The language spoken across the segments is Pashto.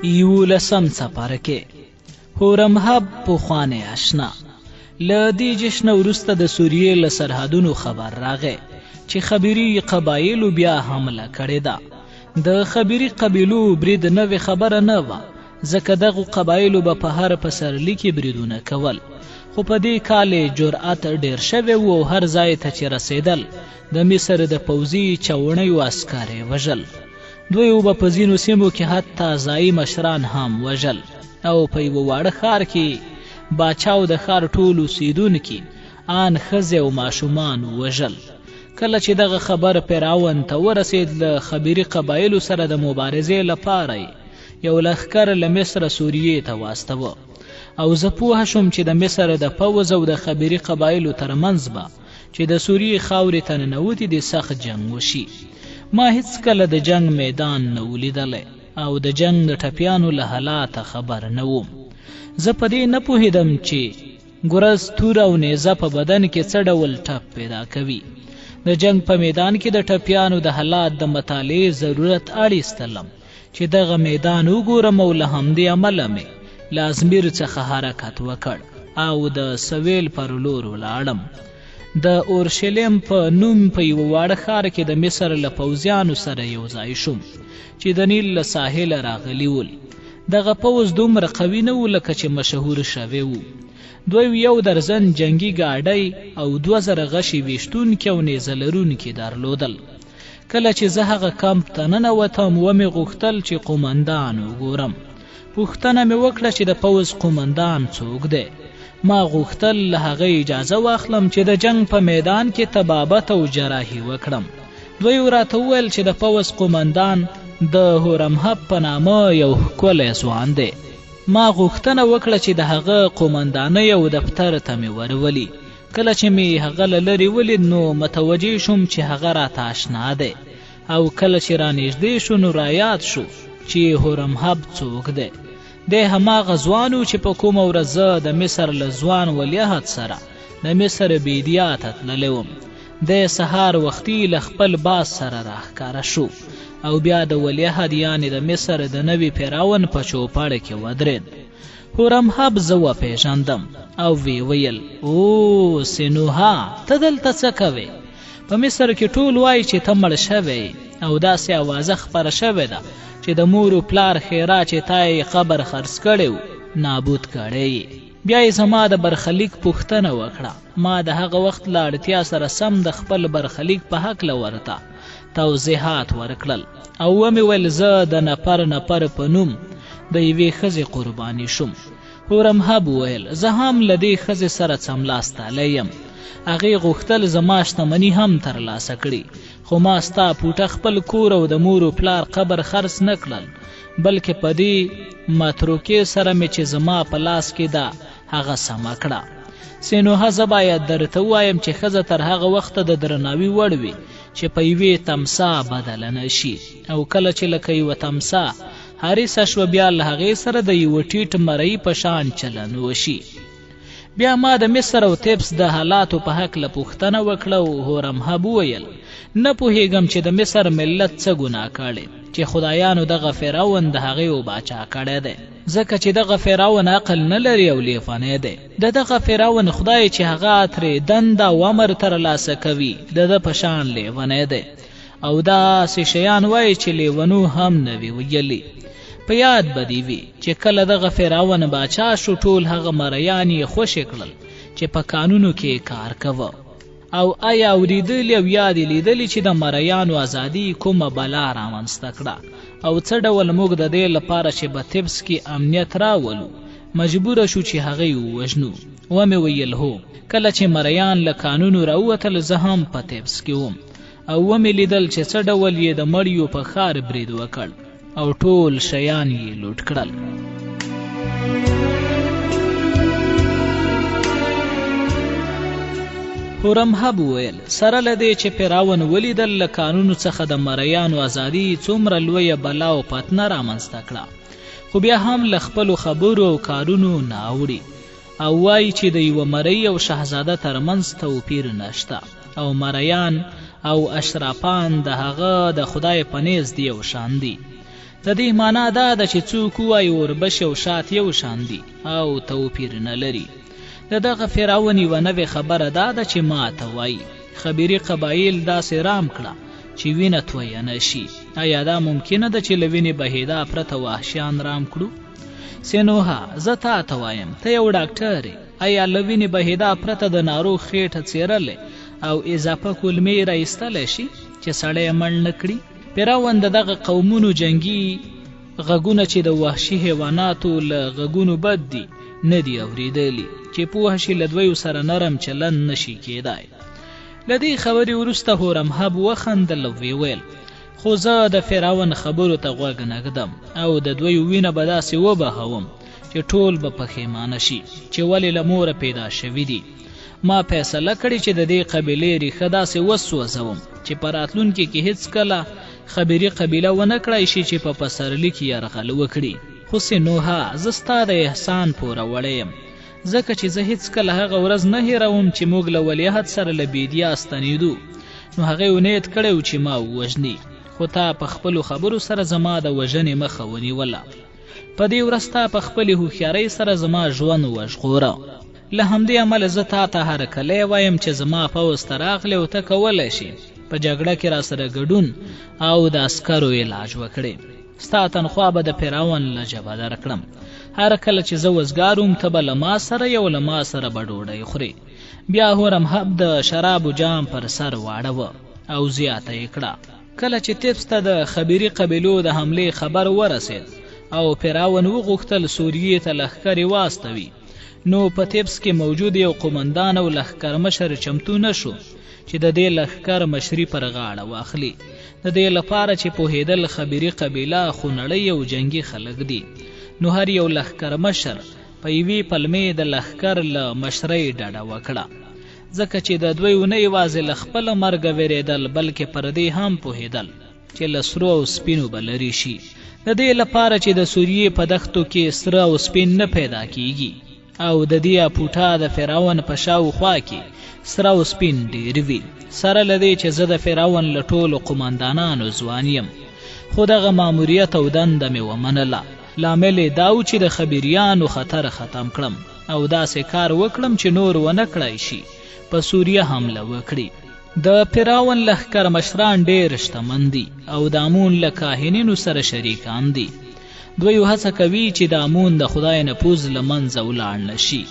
11 څپرکی هورمهب پخوانی آشنا. له دې جشن وروسته د سوریې له سرحدونو خبر راغی چې خبري قبایلو بیا حمله کړې ده. د خبري قبیلو برید نوې خبره نه وه، ځکه دغو قبایلو به په هر پسرلي کې بریدونه کول، خو په دې کال جرأت ډیر شوی و او هر ځای ته چې رسېدل د مصر د پوځي چوڼیو عسکر یې وژل. دوی به په ځینو سیمو کې حتی ځایي مشران هم وژل او په یوه واړه ښار کې باچا او د ښار ټول اوسېدونکي ان ښځې او ماشومان وژل. کله چې دغه خبر فرعون ته ورسېد، له خبري قبایلو سره د مبارزې لپاره یو لښکر له مصر سوریې ته واستوه، او زه پوه شوم چې د مصر د پوځ او د خبري قبایلو ترمنځ به چې د سوریې خاورې ته ننوتې د سخت جنګ وشي. ما هیڅکله د جنگ میدان نه ولیدلی او د جنگ د ټپیانو له حالاته خبر نه وم. زه په دې نه پوهېدم چې ګرز، تور او نیزه په بدن کې څه ډول ټپ پیدا کوي. د جنگ په میدان کې د ټپیانو د حالات د مطالعې ضرورت اړیستلم چې دغه میدان وګورم، او له همدې امله مې له ازمیر څخه حرکت وکړ او د سویل پر لور ولاړم. د اورشلیم په نوم په یوه واړه ښار کې د مصر له پوځیانو سره یو ځای شوم چې د نیل له ساحله راغلي ول. دغه پوځ دومره قوي نه و لکه چې مشهور شوی و. دوی 1 درزن جنگي ګاډۍ او 2000 غشي ویشتونکي او نیزه لرونکي درلودل. کله چې زه هغه کمپ ته ننوتم ومې غوښتل چې قومندان وګورم. پوښتنه مې وکړه چې د پوځ قومندان څوک دی. ما غوښتل له هغه اجازه واخلم چې د جنگ په میدان کې طبابت او جراحي وکړم. دوی راته وویل چې د پوځ قومندان د هورمهب په نامه یو ښکلی ځوان دی. ما غوښتنه وکړه چې د هغه قومندانۍ او دفتر ته مې ورولي. کله چې مې هغه له لرې ولید نو متوجه شوم چې هغه راته آشنا دی، او کله چې رانږدې شو نو رایاد شو چې هورمهب څوک دی. دی هماغه ځوان و چې په کومه ورځ زه د مصر له ځوان ولیعهد سره د مصر بیدیا ته تللی وم. دی سهار وختي له خپل باز سره راښکاره شو او بیا د ولیعهد یعنې د مصر د نوي فرعون په چوپړ کې ودرېد. هورمهب زه وپېژندم او وی ویل، او سینوها، ته دلته څه کوې؟ په مصر کې ټول وایي چې ته مړ شوی او داسې اوازه خپره شوې ده چې د مور و پلار ښېرا چې تا یې قبر خرڅ کړی و نابود کړی. بیا یې زما د برخلیک پوښتنه وکړه. ما د هغه وخت له اړتیا سره سم د خپل برخلیک په هکله ورته توضیحات ورکړل او ومې ویل زه د نفر په نوم د یوې ښځې قرباني شوم. هورمهب وویل، زه هم له دې ښځې سره څملاستالی یم. هغې غوښتل زما شتمني هم ترلاسه کړي، خو ما ستا پوټه خپل کور او د مور و پلار قبر خرڅ نه کړل، بلکې په دې متروکې سره مې چې زما په لاس کې ده هغه سمه کړه. سینوها، زه باید درته ووایم چې ښځه تر هغه وخته د درناوي وړ وي چې په یوې تمسا بدله نه شي، او کله چې لکه یوه تمسا حریصه شوه بیا له هغې سره د یوه ټیټ مرۍ په شان چلن وشي. بیا ما د مصر او تبس د حالاتو په هکله پوښتنه وکړه او هورمهب وویل، نه پوهېږم چې د مصر ملت څه ګناه کړې چې خدایانو دغه فرعون د هغې و باچا کړی دی، ځکه چې دغه فرعون عقل نه لري او لیونی دی. د دغه فرعون خدای چې هغه ترې دنده او امر ترلاسه کوي د ده په شان لیونی دی، او داسې شیان وایي چې لیونو هم نه وي ویلي. په یاد به دې وي چې کله دغه فرعون باچا شو ټول هغه مریان یې خوشې کړل چې په قانونو کې کار کوه. او آیا اورېدلي او یا دې لیدلي چې د مریانو ازادي کومه بلا رامنځته کړه او څه ډول موږ د دې لپاره چې په تبس کې امنیت راولو مجبوره شو چې هغه یې ووژنو؟ ومې ویل، هو، کله چې مریان له قانونو راووتل زه هم په تبس کې وم، او ومې لیدل چې څه ډول یې د مړیو په ښار برید وکړ او ټول شیان یې لوټ کړل. هورمهب وویل، سره له دې چې فرعون ولیدل له قانونو څخه د مریانو ازادي څومره لویه بلا او فتنه رامنځته کړه، خو بیا هم له خپلو خبرو او کارونو نه اوړي او وایي چې د یوه مرۍ او شهزاده ترمنځ توپیر نشته او مریان او اشرافان د هغه د خدای په نزد یو شان دي. د دې معنا دا ده چې څوک وایي اوربشې او شات یو شان دي او توپیر نه لري. د دغه فرعون یوه نوې خبره دا ده چې ماته وایي خبیري قبایل داسې رام کړه چې وینه تویه نه شي. آیا دا ممکنه ده چې له وینې بهېدا پرته وحشیان رام کړو؟ سینوها زه تا ته وایم ته یو ډاکټر یې، آیا له وینې بهېدا پرته د ناروغ خېټه څیرلی او اضافه کولمې رایستلی شي چې سړی مړ نه کړي؟ فرعون د دغه قومونو جنګي غږونه چې د وحشي حیواناتو له غږونو بد دي نه دي اورېدلي چې پوه شي له دویو سره نرم چلند نشي کېدای. له دې خبرې وروسته هورمهب وخندل او ویل خو زه د فرعون خبرو ته غوږ نه ږدم او د دویو وینه به داسې وبهوم چې ټول به پښیمانه شي چې ولې له موره پیدا شوي دي. ما فیصله کړې چې د دې قبیلې ریښه داسې وسوځوم چې په راتلونکي کې هیڅکله خبیري قبیله ونه کړای شي چې په پسرلي کې یرغل وکړي. خو سینوها زه ستا د احسان پوروړی یم، ځکه چې زه هیڅکله هغه ورځ نه هیروم چې موږ له ولیعهد سره له بیدیا ستنېدو، نو هغې امید کړی و چې ما ووژني، خو تا په خپلو خبرو سره زما د وژنې مخه ونیوله. په دې ورځ تا په خپلې هوښیارۍ سره زما ژوند وژغوره. له همدې امله زه تا ته هرکلی وایم چې زما پوځ ته راغلی او ته کولی شي په جګړه کې راسره ګډون او د عسکرو علاج وکړې. ستا تنخوا به د فرعون له جبه درکړم. هر کله چې زه وزګار وم ته به له ما سره یو له ما سره به ډوډۍ خورې. بیا هورمهب د شرابو جام پر سر واړوه او زیاته یې کړه. کله چې تبس ته د خبیري قبیلو د حملې خبر ورسید او فرعون وغوښتل سوریې ته لښکرې واستوي، نو په تبس کې موجود یو قومندان او لښکر مشر چمتو نه شو چې د دې لښکر مشري پر غاړه واخلي. د دې لپاره چې پوهېدل خبیري قبیله خونړۍ او جنګي خلک دي، نو هر یو لښکر مشر په یوې پلمې د لښکر له مشرۍ ډډه وکړه، ځکه چې د دوی نه یوازې له خپله مرګه وېرېدل بلکې پر دې هم پوهېدل چې له سرو او سپینو به لرې شي. د دې لپاره چې د سوریې په دښتو کې سره او سپین نه پیدا کیږي او د دې اپوټا د فرعون په شاوخوا کې سره او سپین ډېر وي. سره له دې چې زه د فرعون له ټولو قمندانانو ځوان یم، خو دغه ماموریت او دنده مې ومنله. لامل یې دا و چې د خبیریانو خطر ختم کړم او داسې کار وکړم چې نور ونه کړای شي په سوریه حمله وکړي. د فرعون لښکر مشران ډېر شتمن دي او د امون له کاهنینو سره شریکان دي. دوی هڅه کوي چې د امون د خدای نفوذ له منځه ولاړ نه شي.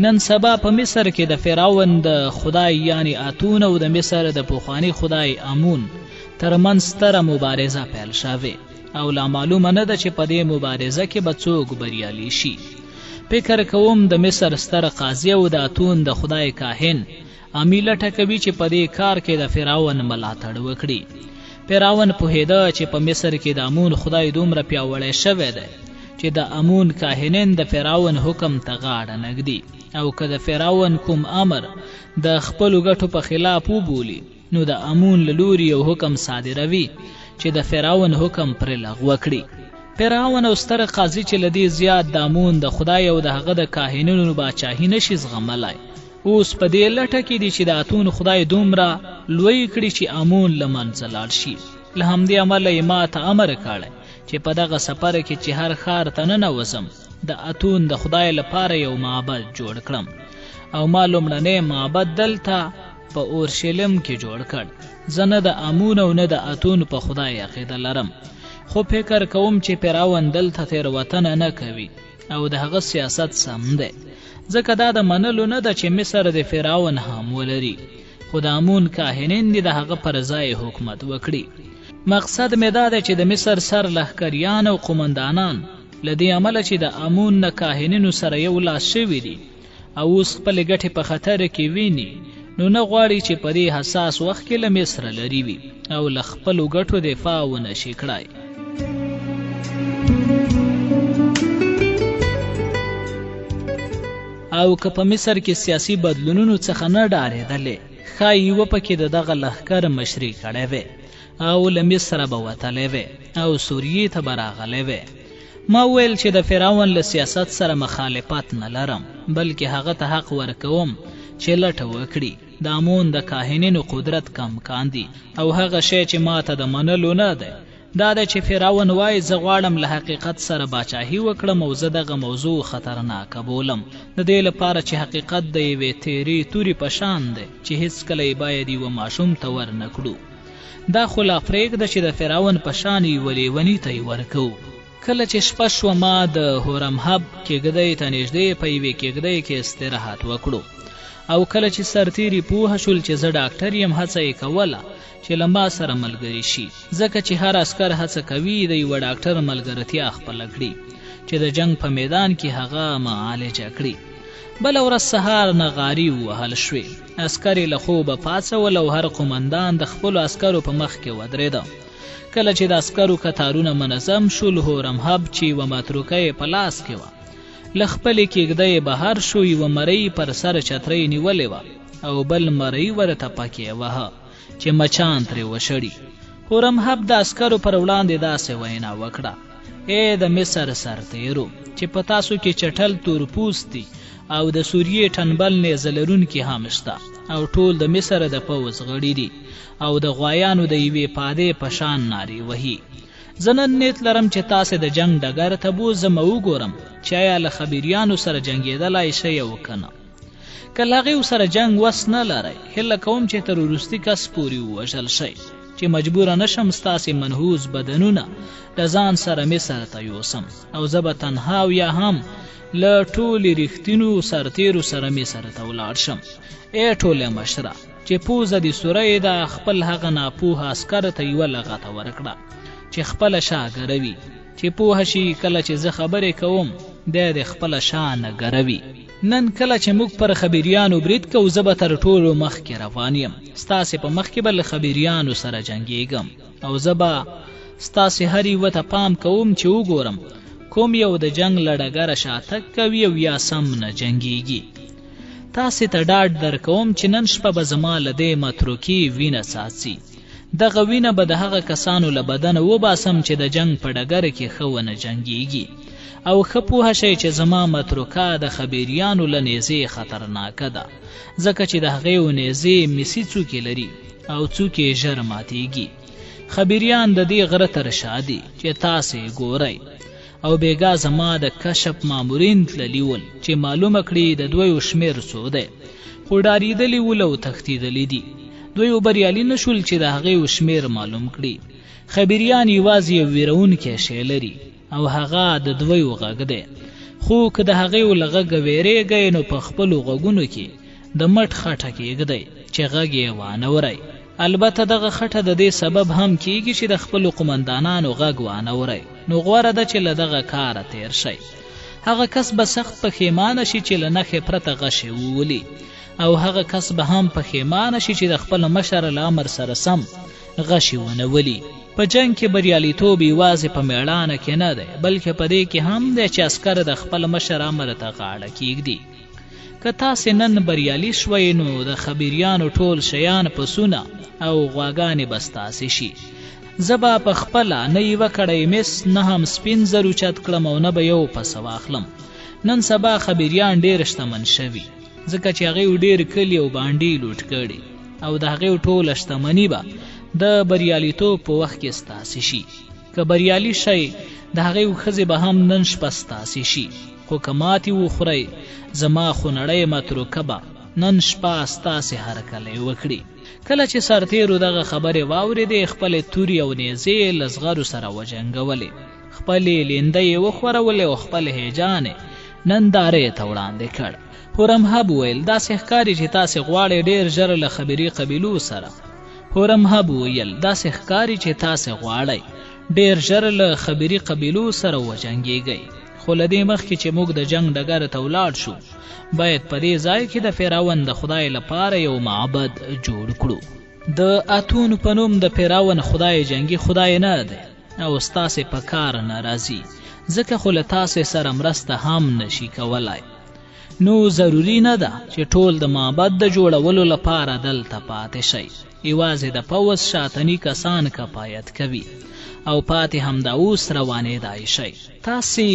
نن سبا په مصر کې د فرعون د خدای یعنی اتون او د مصر د پخواني خدای امون ترمنځ ستره مبارزه پیل شوې او لا معلومه نه ده چې په دې مبارزه کې به څوک بریالی شي. فکر کوم د مصر ستر قاضي او د اتون د خدای کاهن امی لټه کوي چې په دې کار کې د فرعون ملاتړ وکړي. فرعون پوهېده چې په مصر کې د امون خدای دومره پیاوړی شوی دی چې د امون کاهنین د فرعون حکم ته غاړه نږدي او که د فرعون کوم امر د خپلو ګټو په خلاف وبولي، نو د امون له لوري یو حکم صادروي چې د فرعون حکم پرې لغوه کړي. فرعون او ستر قاضي چې له دې زیات د امون د خدای او د هغه د کاهنینو باچاهي نشي زغملی، اوس په دې لټه کې دي چې د اتون خدای دومره لوی کړي چې امون له منځه لاړ شي. له همدې امله یې ما ته امر کړی چې په دغه سفر کې چې هر ښار ته ننوځم د اتون د خدای لپاره یو معبد جوړ کړم، او ما لومړنی معبد دلته په اورشلیم کې جوړ کړ. زه نه د امون او نه د اتون په خدای عقیده لرم، خو فکر کوم چې فرعون دلته تېروتنه نه کوي او د هغه سیاست سم دی، ځکه دا د منلو نه ده چې مصر د فرعون هم ولري، خو د امون کاهنین دي د هغه پر ځای حکومت وکړي. مقصد مې دا دی چې د مصر سر لښکریان او قمندانان له دې امله چې د امون نه کاهنینو سره یو لاس شوي دي او اوس خپلې ګټې په خطر کې ویني، نو نه غواړي چې په دې حساس وخت کې له مصر لرې وي او له خپلو ګټو دفاع ونه شي کړای. او که په مصر کې سیاسي بدلونونو څخه نه ډارېدلې، ښایي یوه پکې د دغه لښکر مشري کړی وی او له مصره به وتلی وی او سوریې ته به راغلی وی. ما ویل چې د فرعون له سیاست سره مخالفت نه لرم، بلکې هغه ته حق ورکوم چې لټه وکړي. د امون د کاهنینو قدرت کم کاندي او هغه شی چې ما ته د منلو نه دی دا ده چې فرعون وایي زه غواړم له حقیقت سره باچاهي وکړم او زه دغه موضوع خطرناکه بولم د دې لپاره چې حقیقت د یوې تیرې تورې په شان دی چې هیڅکله یې باید یوه ماشوم ته ورنه کړو دا خو لا پرېږده چې د فرعون په شان یوه لیوني ته یې ورکوو کله چې شپه شوه ما د هورمهب کېږدۍ ته نږدې په یوې کېږدۍ کې استراحت وکړو او کله چې سرتیري پوهه شول چې زه ډاکټر یم هڅه یې کوله چې له ما سره ملګري شي ځکه چې هر عسکر هڅه کوي د یوه ډاکټر ملګرتیا خپله کړي چې د جنگ په میدان کې هغه معالجه کړي بله ورځ سهار نغاري ووهل شوې عسکر یې له خوبه پاڅول او هر قمندان د خپلو عسکرو په مخ کې ودرېده کله چې د عسکرو کتارونه منظم شول هورمهب چې یوه متروکه یې په لاس کې وه له خپلې کېږدۍ بهر شو یوه مرۍ پر سر چترۍ نیولې وه او بل مرۍ ورته پکې وهه چې مچان ترې وشړي هورمهب د عسکرو پر وړاندې داسې وینا وکړه ای د مصر سرتیرو چې په تاسو کې چټل تورپوستي او د سوریې ټنبل نیزه لرونکي هم شته او ټول د مصر د پوځ غړي دي او د غوایانو د یوې پادې په شان نارې وهي زه نن نیت لرم چې تاسې د جنگ ډګر ته بوځم او وګورم چې آیا له خبریانو سره جنګېدلی شئ او که نه که له هغې سره جنگ وس نه لرئ هیله کوم چې تر وروستي کس پورې ووژل شئ چې مجبوره نشم ستاسې منحوس بدنونه د ځان سره مصر ته یوسم او زه به تنها او یا هم له ټولې رښتینو سرتیرو سره مصر ته ولاړ شم ای ټولې مشره چې پوزه دې سوری ده خپل هغه ناپوهه عسکر ته یوه لغته ورکړه چې خپله شا ګروي چې پوهه شي کله چې زه خبرې کوم دی د خپله شا نه ګروي نن کله چې موږ پر خبریانو برید کوو زه به تر ټولو مخکې روان یم ستاسې په مخکې به له خبریانو سره جنګېږم او زه به ستاسې هر یوه ته پام کوم چې وګورم کوم یو د جنگ له ډګره شاتګ کوي او یا سم نه جنګېږي تاسې ته ډاډ درکوم چې نن شپه به زما له دې متروکې وینه څاڅي دغه وینه به د هغه کسانو له بدنه وباسم چې د جنگ په ډګر کې ښه ونه جنګېږي او ښه پوهه شئ چې زما متروکه د خبریانو له نیزې خطرناکه ده ځکه چې د هغې نیزې مسي څوکې لري او څوکې ژر ماتېږي خبریان د دې غره تر شا دي چې تاسې ګورئ او بیګا زما د کشف مامورین تللي ول چې معلومه کړي د دویو شمېر څو دی خو ډارېدلي ول او تښتېدلي دي دوی بریالي نه شول چې د هغې شمېر معلوم کړي خبریان یوازې یو ویرونکی شی لري او هغه د دویو غږ دی خو که د هغې له غږه ویرېږئ نو په خپلو غوږونو کې د مټ خټه کېږدئ چې غږ یې وانورئ البته دغه خټه د دې سبب هم کیږي چې د خپلو قمندانانو غږ وانورئ نو غوره ده چې له دغه کاره تیر شئ هغه کس به سخت پښیمانه شي چې له نښې پرته غشې وولي او هغه کس به هم پښیمانه شي چې د خپل مشر له امر سره سم غشې ونه ولي په جنگ کې بریالیتوب یوازې په میړانه کې نه دی بلکې په دې کې هم دی چې عسکر د خپل مشر امر ته غاړه کیږدي که تاسې نن بریالي شوئ نو د خبریانو ټول شیان پسونه او غواګانې به ستاسې شي زه به په خپله نه یوه کړۍ مس نه هم سپین زر اوچت کړم او نه به یو پسه واخلم نن سبا خبریان ډېر شتمن شوي ځکه چې هغې ډېر کلي او بانډې لوټ کړي او د هغې ټوله شتمني به د بریالیتوب په وخت کې ستاسې شي که بریالي شئ د هغې ښځې به هم نن شپه ستاسې شي خو که ماتې وخورئ زما خونړۍ متروکه به نن شپه ستاسې هرکلی وکړي کله چې سرتیرو دغه خبرې واورېدې خپلې تورې او نیزې له زغرو سره وجنګولې خپلې لیندۍ یې وښورولې او خپل هیجان یې نندارې ته وړاندې کړ هورمهب وویل داسې ښکاري چې تاسې غواړئ ډېر ژر له خبري قبیلو سره هورمهب وویل داسې ښکاري چې تاسې غواړئ ډېر ژر له خبري قبیلو سره وجنګېږئ خو له دې مخکې چې موږ د جنگ ډګر ته ولاړ شو باید په دې ځای کې د فرعون د خدای لپاره یو معبد جوړ کړو د اتون په نوم د فرعون خدای جنگي خدای نه دی او ستاسې په کار نه راځي ځکه خو له تاسې سره مرسته هم نشي کولای نو ضروري نه ده چې ټول د معبد د جوړولو لپاره دلته پاتې شئ یوازې د پوځ شاتني کسان کفایت کوي او پاتې همدا اوس روانېدای شئ تاسې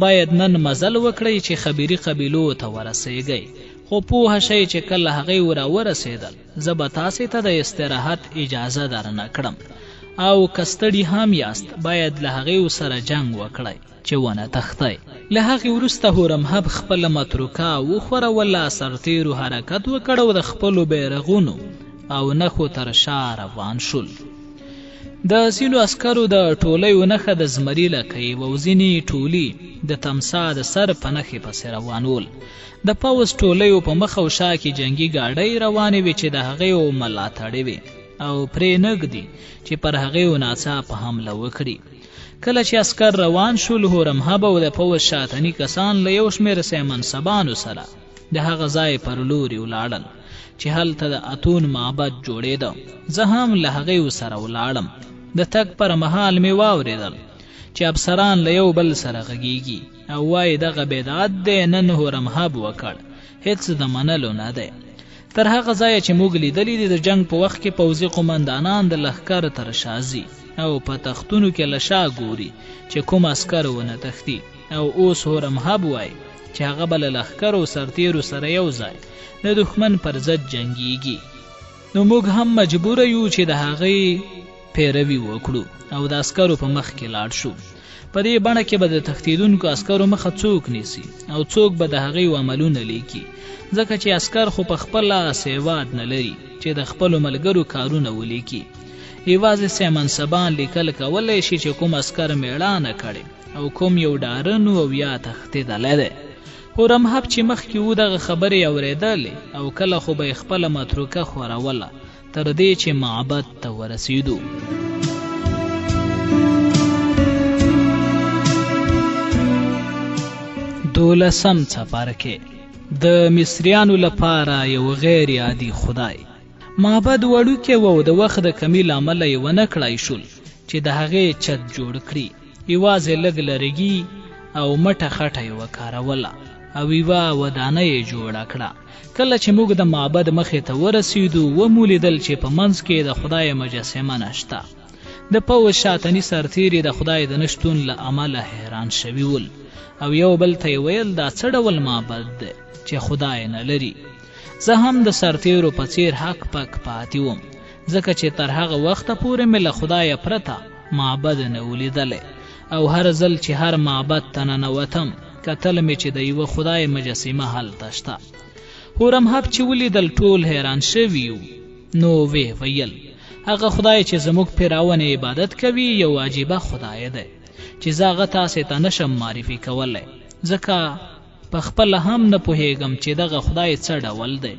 باید نن مزل وکړئ چې خبري قبیلو ته ورسیږئ خو پوهه شئ چې کله هغې راورسېدل زه به تاسې ته د استراحت اجازه درنه کړم او کستړي هم یاست باید له هغې سره جنگ وکړئ چې ونه تښتئ. له هغې وروسته هورمهب خپله متروکه وښوروله، سرتیرو حرکت وکړ او د خپلو بیرغونو او نښو تر شا روان شول. د ځینو عسکرو د ټولیو نښه د زمري لکۍ و او ځینې ټولي د تمسا د سر په نښې پسې روان ول. د پوځ ټولیو په مخ او شا کې جنګي ګاډۍ روانې وې چې د هغې ملاتړې وې او پرې نږدې چې پر هغې ناڅاپه حمله وکړي. کله چې عسکر روان شول، هورمهب او د پوځ شاتني کسان له یو شمېر سیمنسبانو سره د هغه ځای پر لوري ولاړل چې هلته د اتون معبد جوړېده. زه هم له هغې سره ولاړم. د تګ پر مهال مې واورېدل چې افسران له یو بل سره غږیږي او وایي دغه بدعت دی، نن هورمهب وکړ، هېڅ د منلو نه دی. تر هغه ځایه چې موږ لیدلي دي د جنګ په وخت کې پوځي قمندانان د لښکر تر شا ځي او په تختونو کې له شا ګوري چې کوم عسکر ونه تښتي، او اوس هورمهب وایي چې هغه به له لښکرو سرتیرو سره یو ځای د دښمن پر ضد جنګیږي. نو موږ هم مجبوره یو چې د هغې پیروي وکړو او د عسکرو په مخ کې لاړ شو. په دې بڼه کې به د تښتېدونکو عسکرو مخه څوک نیسي او څوک به د هغې عملونه لیکي، ځکه چې عسکر خو په خپله سیواد نه لري چې د خپلو ملګرو کارونه ولیکي. یوازې سیمنسبان لیکل کولی شي چې کوم عسکر میړانه کړې او کوم یو ډارن او یا تښتېدلی دی. هورمهب چې مخکې و دغه خبرې اورېدلې او کله خو به یې خپله متروکه خوروله تر دې چې معبد ته ورسېدو. دولسم څپرکی د مصریانو لپاره یو غیر عادي خدای. معبد وړوکی و او د وخت د کمي له امله یې ونه کړای شول چې د هغې چت جوړ کړي. یوازې لږ لرګي او مټه خټه یې وکاروله او یوه ودانه یې جوړه کړه. کله چې موږ د معبد مخې ته ورسېدو، ومو لیدل چې په منځ کې د خدای مجسمه نشته. د پوځ شاتني سرتیري د خدای د نشتون له امله حیران شوي ول او یو بل ته یې ویل دا څه ډول معبد دی چې خدای نه لري. زه هم د سرتیرو په څیر حق پک پاتې وم، ځکه چې تر هغه وخته پورې مې له خدایه پرته معبد نه ولیدلی او هر ځل چې هر معبد ته ننوتم کتل مې چې د یوه خدای مجسمه هلته شته. هورمهب چې ولیدل ټول حیران شوي وو، نو ویې ویل هغه خدای چې زموږ پیراونه عبادت کوي یو عجیبه خدای دی چې زه هغه تاسې ته نشم معرفي کولی، ځکه په خپله هم نه پوهېږم چې دغه خدای څه ډول دی.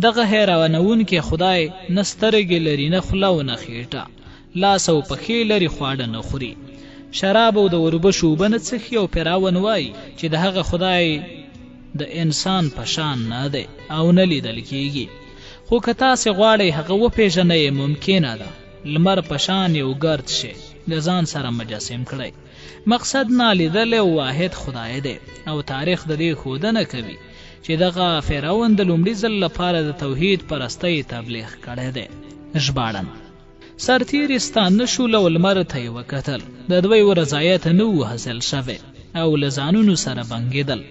دغه حیرانوونکی خدای نه سترګې لري، نه خوله او نه خېټه، لاس او پښې لري، خواړه نه خوري، شراب او د وربشو اوبه نه څښي او پیراون وایي چې د هغه خدای د انسان په شان نه دی او نه لیدل کیږي. خو که تاسې غواړئ هغه وپېژنئ، ممکنه ده لمر په شان یو ګرد شي د ځان سره مجسم کړئ. مقصد نالیدلی او واحد خدای دی او تاریخ د دې ښودنه کوي چې دغه فرعون د لومړي ځل لپاره د توحید پرستۍ تبلیغ کړی دی. ژباړن: سرتیري ستانه شول او لمر ته یې وکتل. د دوی رضایت نه و حاصل شوی او له ځانونو سره بنګېدل.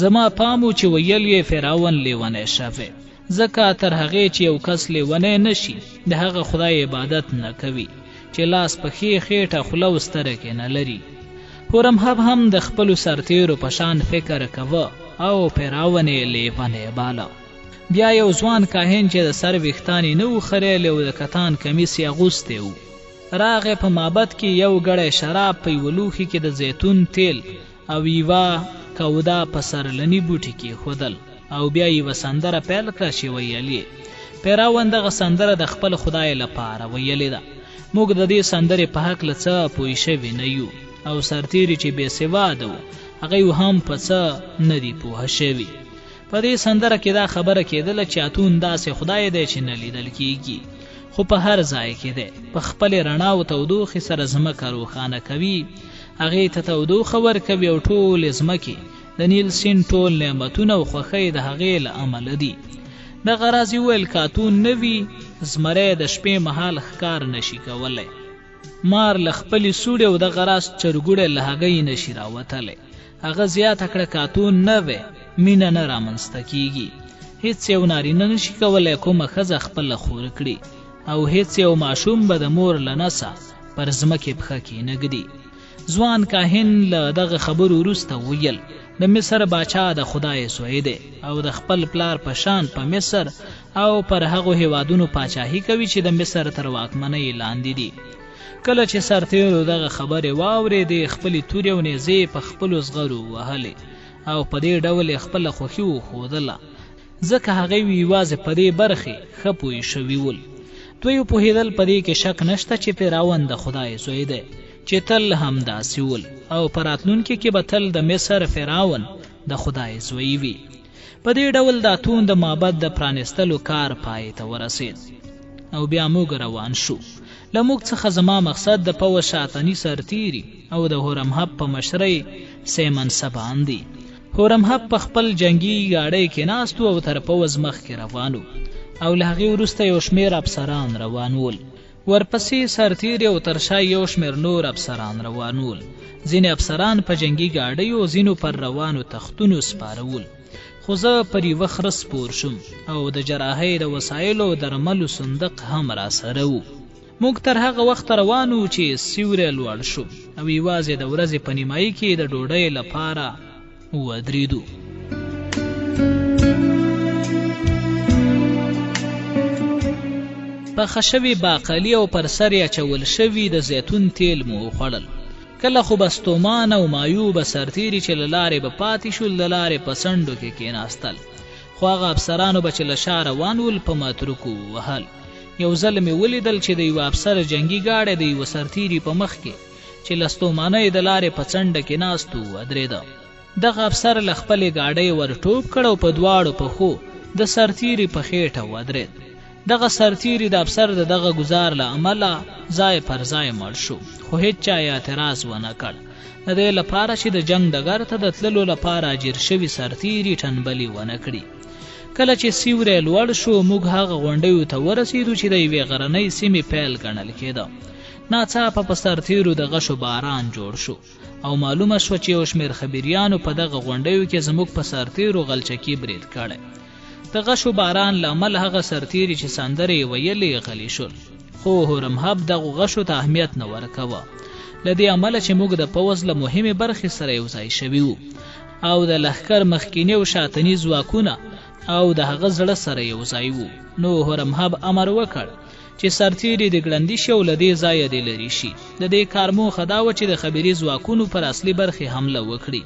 زما پام و چې ویل یې فرعون لیونی شوی، ځکه تر هغې چې یو کس لیونی نه شي د هغه خدای عبادت نه کوي چې لاس پښې خېټه خوله او سترګې نه لري. هورمهب هم د خپلو سرتیرو په شان فکر کوه او فرعون یې لیونی باله. بیا یو ځوان کاهن چې د سر ویښتان یې نه و خریلی او د کتان کمیس یې اغوستی و، راغی په معبد کې یو ګړی شراب په یوه لوښي کې د زیتون تیل او یوه کوده په سرلني بوټي کې ښودل او بیا یوه سندره پیل کړه چې ویل یې. فرعون دغه سندره د خپل خدای لپاره ویلې ده. موږ د دې سندرې په هکله څه پوه شوي نه یو او سرتیري چې بې سواده و هغوی هم په څه نه دي پوه شوي. په دې سندره کې دا خبره کېدله چې اتون داسې خدای دی چې نه لیدل کیږي، خو په هر ځای کې دی. په خپلې رڼا او تودوخې سره ځمکه روښانه کوي، هغې ته تودوخه ورکوي او ټولې ځمکې د نیل سیند ټول نعمتونه او خوښۍ د هغې له امله دي. دغه راز یې وویل که اتون نه وي زمری د شپې مهال ښکار نشي کولی، مار له خپلې سوړې او دغه راز چرګوړی له هغې نشي راوتلی. هغه زیاته کړه که اتون نه وی مینه نه رامنځته کیږي. هیڅ یو نارینه نشي کولی کومه ښځه خپله خور کړي او هیڅ یو ماشوم به د مور له نسه پر ځمکې پښه کېنږدي. ځوان کاهن له دغه خبرو وروسته ویل د مصر باچا د خدای سوی دی او د خپل پلار په شان په مصر او پر هغو هیوادونو پاچاهي کوي چې د مصر تر واکمنۍ لاندې دي. کله چې سرتیرو دغه خبرې واورېدې خپلې تورې او نیزې په خپلو زغرو وهلې او په دې ډول یې خپله خوښي وښودله، ځکه هغوی یوازې په دې برخې ښه پوه شوي ول. دوی پوهېدل په دې کې شک نشته چې فرعون د خدای زوی دی، چې تل همداسې ول او په راتلونکي کې به تل د مصر فرعون د خدای زوی وي. په دې ډول د اتون د معبد د پرانستلو کار پای ته ورسید او بیا موږ روان شو. له موږ څخه زما مقصد د پوځ شاتني سرتیري او د هورمهب په مشرۍ سیمن سبان دي. هورمهب په خپل جنگي ګاډۍ کې ناست او تر پوځ مخکې روانو او له هغې وروسته یو شمېر افسران روان ول. ورپسې سرتیري او تر شا یو شمېر نور افسران روان ول. ځینې افسران په جنگي ګاډیو، ځینو پر روانو تختونو سپارول. خو زه پر یوه خره سپور شوم او د جراحۍ د وسایلو او درملو صندوق هم راسره و. موږ تر هغه وخت روانو چې سیوری لوړ شو او یوازې د ورځې په نیمایي کې د ډوډۍ لپاره ودرېدو. پخه شوي باقلي او پر سر یې اچول شوي د زیتون تیل مو وخوړل. کله خو به ستومان او مایوبه سرتیري چې له لارې به پاتې شول د لارې په څنډو کې کېناستل، خو هغه افسرانو به چې له شا روان ول په متروکو وهل. یو ځل مې ولیدل چې د یوه افسر جنګي ګاډی د یوه سرتیري په مخ کې چې له ستومانۍ د لارې په څنډه کې ناست و ودرېده. دغه افسر له خپلې ګاډۍ ور ټوپ کړ او په دواړو پښو د سرتیري په خېټه ودرېد. دغه سرتیري د افسر د دغه ګزار له امله ځای پر ځای مړ شو، خو هیڅ چا یې اعتراض ونه کړ، د دې لپاره چې د جنګ ډګر ته د تللو لپاره اجیر شوي سرتیري ټنبلي ونه کړي. کله چې سیوری لوړ شو موږ هغه غونډیو ته ورسېدو چې د یوې غرنۍ سیمې پیل ګڼل کېده. ناڅاپه په سرتیرو د غشو باران جوړ شو او معلومه شوه چې یو شمېر خبریانو په دغه غونډیو کې زموږ په سرتیرو غلچکي برید کړی. د غشو باران له امله هغه سرتیري چې سندرې ویلې غلي شول، خو هورمهب دغو غشو ته اهمیت نه ورکوه، له دې امله چې موږ د پوځ له مهمې برخې سره یو ځای شوي وو او د لښکر مخکیني او شاتني ځواکونه او د هغه زړه سره یو ځای وو. نو هورمهب امر وکړ چې سرتیري د ګړندي شي او له دې ځایه دې لرې شي. د دې کار موخه دا وه چې د خبري ځواکونو پر اصلي برخې حمله وکړي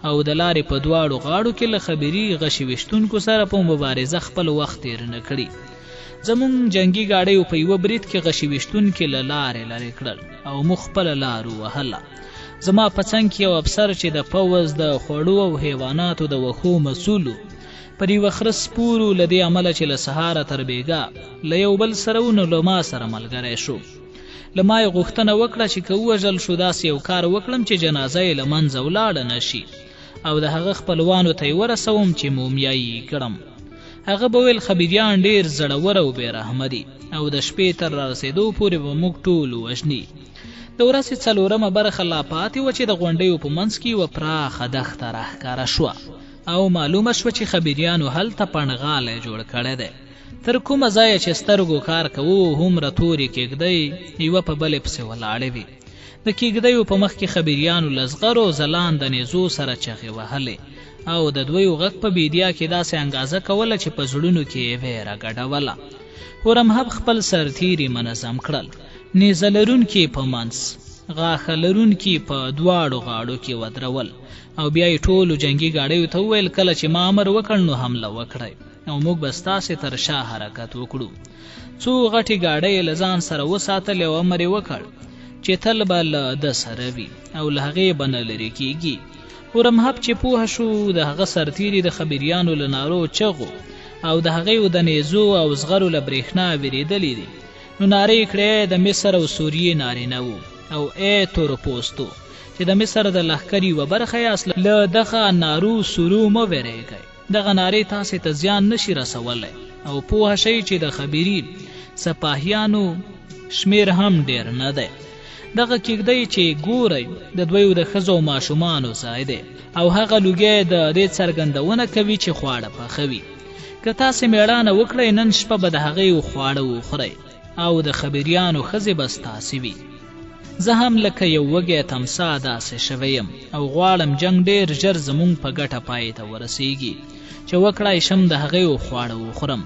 او د لارې په دواړو غاړو کې له خبري غشي ویشتونکو سره په مبارزه خپل وخت تیر نه کړي. زموږ جنګي ګاډیو په یوه برید کې غشي ویشتونکي له لارې لرې کړل او موږ خپله لار ووهله. زما په څنګ کې یو افسر چې د پوځ د خوړو او حیواناتو د وښو مسؤل پر یوه خره سپور له دې امله چې له سهاره تر بېګا له یو بل سره و نو له ما سره ملګری شو. له ما یې غوښتنه وکړه چې که ووژل شو داسې یو کار وکړم چې جنازه یې له منځه ولاړه نه شي او د هغه خپلوانو ته یې ورسوم چې مومیایي یې کړم. هغه به ویل خبریان ډېر زړور او بېرحمه دي او د شپې تر رارسېدو پورې به موږ ټول ووژني. د ورځې څلورمه برخه لا پاتې وه چې د غونډیو په منځ کې یوه پراخه دښته راښکاره شوه او معلومه شوه چې خبریانو هلته پنډغالی جوړ کړی دی. تر کومه ځایه چې سترګو کار کوو هومره تورې کېږدۍ یوه په بلې پسې ولاړې وې. د کېږدیو په مخ کې خبریانو له زغرو ځلانده نیزو سره چغې وهلې او د دویو غږ په بیدیا کې داسې انګازه کوله چې په زړونو کې یې ویره ګډوله. هورمهب خپل سرتیري منظم کړل، نیزه لرونکي په منځ، غاښه لرونکي په دواړو غاړو کې ودرول او بیا یې ټولو جنګي ګاډیو ته وویل کله چې ما امر وکړ نو حمله وکړئ او موږ به ستاسې تر شا حرکت وکړو. څو غټې ګاډۍ یې له ځان سره وساتلې او امر یې وکړ چې تل به له ده سره وي او له هغې به نه لرې کېږي. هورمهب چې پوه شو د هغه سرتیري د خبریانو له نارو چغو او د هغې د نیزو او زغرو له برېښنا وېرېدلي دي نو نارې کړې د مصر او سوریې نارینه وو او ای تور پوستو چې د مصر د لښکر یوه برخه یاست له دغه نارو سورو مه وېرېږئ. دغه نارې تاسې ته زیان نشي رسولی او پوه شئ چې د خبري سپاهیانو شمېر هم ډېر نه دی. دغه کېږدۍ چې ګورئ د دویو د ښځو او ماشومانو ځای دی او هغه لوګی د دې څرګندونه کوي چې خواړه پخوي. که تاسې مېړانه وکړئ نن شپه به د هغې خواړه وخورئ او د خبریانو ښځې به ستاسې وي. زه هم لکه یو وږی تمسا داسې شوی یم او غواړم جنګ ډېر ژر زموږ په ګټه پای ته ورسیږي چې وکړای شم د هغې خواړه وخورم.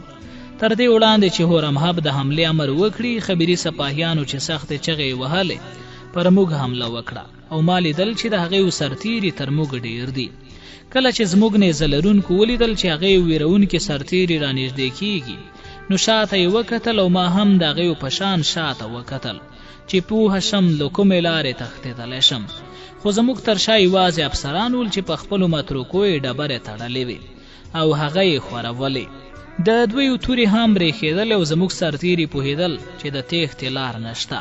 تر دې وړاندې چې هورمهب د حملې امر وکړي، خبري سپاهیانو چې سختې چغې وهلې پر موږ حمله وکړه او ما لیدل چې د هغې سرتیري تر موږ ډېر دي. کله چې زموږ نیزه لرونکو ولیدل چې هغې ویرونکي سرتیري رانږدې کیږي، نو شاته یې وکتل او ما هم د هغې په شان شاته وکتل چې پوهه شم له کومې لارې تښتېدلی شم. خو زموږ تر شا یوازې افسران ول چې په خپلو متروکو یې ډبرې تړلې وې او هغه یې خورولې. د دویو تورې هم برېښېدلې او زموږ سرتیري پوهېدل چې د تېښتې لار نشته.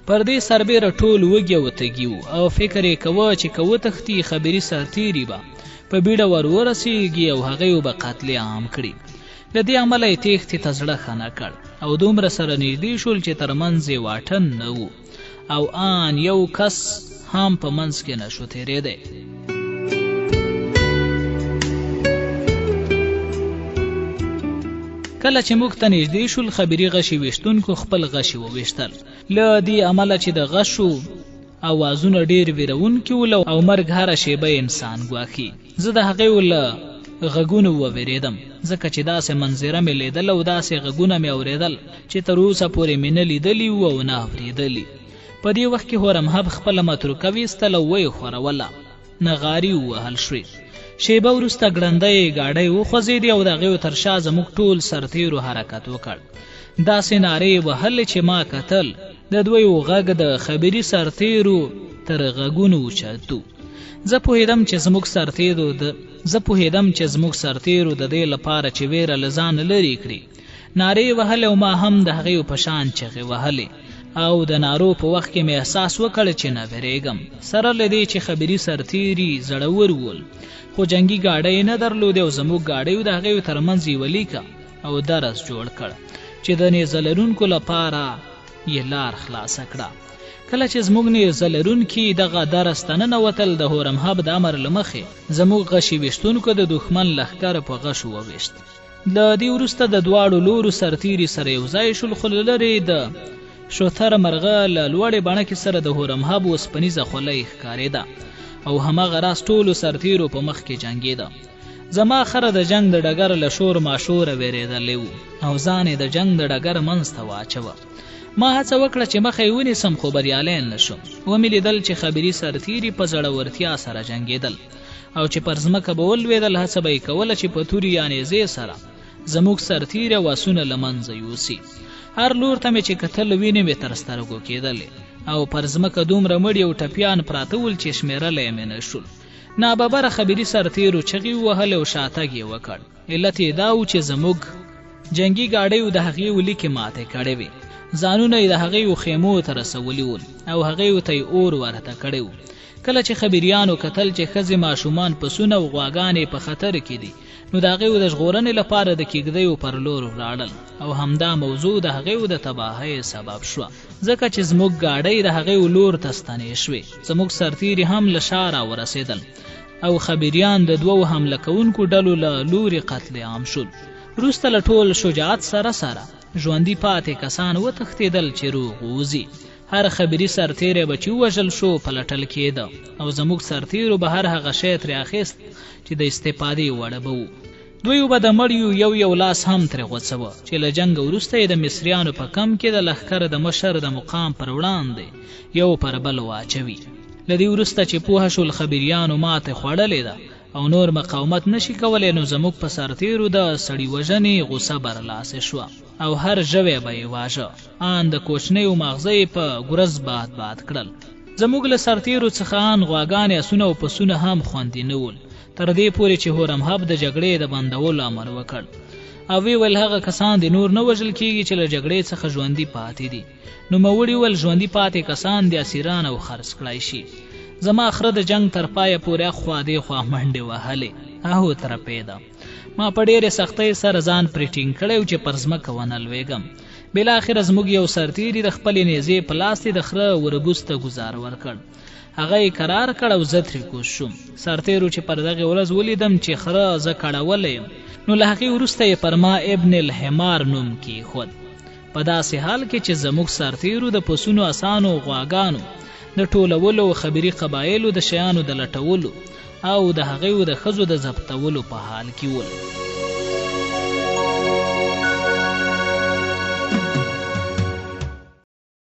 پر دې سربیره ټول وږي او تږي وو او فکر یې کوه چې که وتښتي خبري سرتیري به په بیړه ور ورسېږي او هغې به قتل عام کړي. له دې امله یې تېښتې ته زړه ښه نه کړ او دومره سره نږدې شول چې تر منځ یې واټن نه و او آن یو کس هم په منځ کې نه شو تېرېدی. کله چې موږ ته نږدې شول، خبري غشي ویشتونکو خپل غشي وویشتل. له دې امله چې د غشو اوازونه ډېر ویرونکي ول او مرګ هره شیبه انسان ګواښي. زه د هغې له غږونو وویرېدم ځکه چې داسې منظره مې لیدل او داسې غږونه مې اورېدل چې تر اوسه پورې مې نه لیدلي وو او نه اورېدلي. په دې وخت کې هورمهب خپله متروکه ویستله او ویې خوروله. نغاري ووهل شوې. شیبه وروسته ګړندۍ ګاډۍ وخوځېدې او د هغې تر شا زموږ ټول سرتیرو حرکت وکړ. داسې نارې یې وهلې چې ما کتل د دویو غږ د خبري سرتیرو تر غږونو اوچت و. زه پوهېدم چې زموږ سرتیرو د دې لپاره چې ویره له ځانه لرې کړي نارې وهلې او ما هم د هغې په شان چغې وهلې او د نارو په وخت کې مې احساس وکړ چې نه ویرېږم. سره له دې چې خبري سرتیري زړور ول خو جنګي ګاډۍ نه درلودې او زموږ ګاډیو د هغې تر منځ یې ولیکه او درز جوړ کړ چې د نیزه لرونکو لپاره یې لار خلاصه کړه. کله چې زموږ نیزه لرونکي دغه درز ته ننوتل، د هورمهب د امر له مخې زموږ غشي ویشتونکو د دښمن لښکر په غشو وویشت. له دې وروسته د دواړو لورو سرتیري سره یو ځای شول، خو له لرې د شوتره مرغه له لوړې بڼکې سره د هورمهب اوسپنیزه خولۍ ښکارېده او هماغه راز ټولو سرتیرو په مخ کې جنګېده. زما خره د جنګ د ډګر له شور ماشوره ویرېدلی و او ځان یې د جنګ د ډګر منځ ته واچوه. ما هڅه وکړه چې مخه یې ونیسم خو بریالی نه شوم. ومې لیدل چې خبري سرتیري په زړورتیا سره جنګېدل او چې پر ځمکه به ولوېدل، هڅه به یې کوله چې په تورې یا نیزې سره زموږ سرتیري او آسونه له منځه یوسي. هر لور ته مې چې کتل وینې مې تر سترګو کېدلې او پر ځمکه دومره مړي او ټپیان پراته ول چې شمېرلی مې نه شول. ناببره خبري سرتیرو چغې ووهلې او شاتګ یې وکړ. علت یې دا و چې زموږ جنګي ګاډیو د هغې ولیکې ماتې کړې وې. ځانونه یې د هغې خیمو ته رسولي ول او هغې ته یې اور ورته کړی و. کله چې خبریانو کتل چې ښځې، ماشومان، پسونه او غواګانې په خطر کې دي، نو د هغې د ژغورنې لپاره د کېږدیو پر لور ولاړل او همدا موضوع د هغې د تباهۍ سبب شوه ځکه چې زموږ ګاډۍ د هغې لور ته ستنې شوې. زموږ سرتیري هم له شا راورسېدل او خبریان د دوو حمله کوونکو ډلو له لورې قتل عام شول. وروسته له ټول شجاعت سره ژوندي پاتې کسان وتښتېدل چې روغ ووځي. هر خبري سرتیری به چې ووژل شو پلټل کېده او زموږ سرتیرو به هر هغه شی ترې اخیست چې د استفادې وړ به و. دوی به د مړیو یو لاس هم ترې غوڅوه چې له جنګ وروسته یې د مصریانو په کم کې د لښکر د مشر د مقام پر وړاندې یو پر بل واچوي. له دې وروسته چې پوهه شول خبریانو ماتې خوړلې ده او نور مقاومت نشي کولی، نو زموږ په سرتیرو د سړي وژنې غوسه برلاسې شوه او هر ژوی به یې واژه. آن د کوچنیو ماغزه یې په ګورز باد کړل. زموږ له سرتیرو څخه آن غواګانې، اسونه او پسونه هم خوندي نه ول، تر دې پورې چې هورمهب د جګړې د بندولو امر وکړ او وی ویل هغه کسان د نور نه وژل کېږي چې له جګړې څخه ژوندي پاتې دي. نوموړي ویل ژوندي پاتې کسان د اسیران او خرڅ کړای شي. زما خره د جنگ تر پایه پورې اخوا دېخوا منډې وهلې او ترپېده. ما په ډېرې سختۍ سره ځان پرې ټینګ کړی و چې پر ځمکه ونه لوېږم. بالاخره زموږ یو سرتیري د خپلې نیزې په لاس د خره وربوس ته ګزار ورکړ. هغه یې کرار کړ او زه ترې کوز شوم. سرتیرو چې پر دغې ورځ ولیدم چې خره زه کړولی یم، نو له هغې وروسته یې پر ما ابن الحمار نوم کېښود. په داسې حال کې چې زموږ سرتیرو د پسونو اسانو غواګانو د ټولولو او خبري قبایلو د شیانو د لټولو او د هغیو د ښځو د ضبطولو په حال کې ول.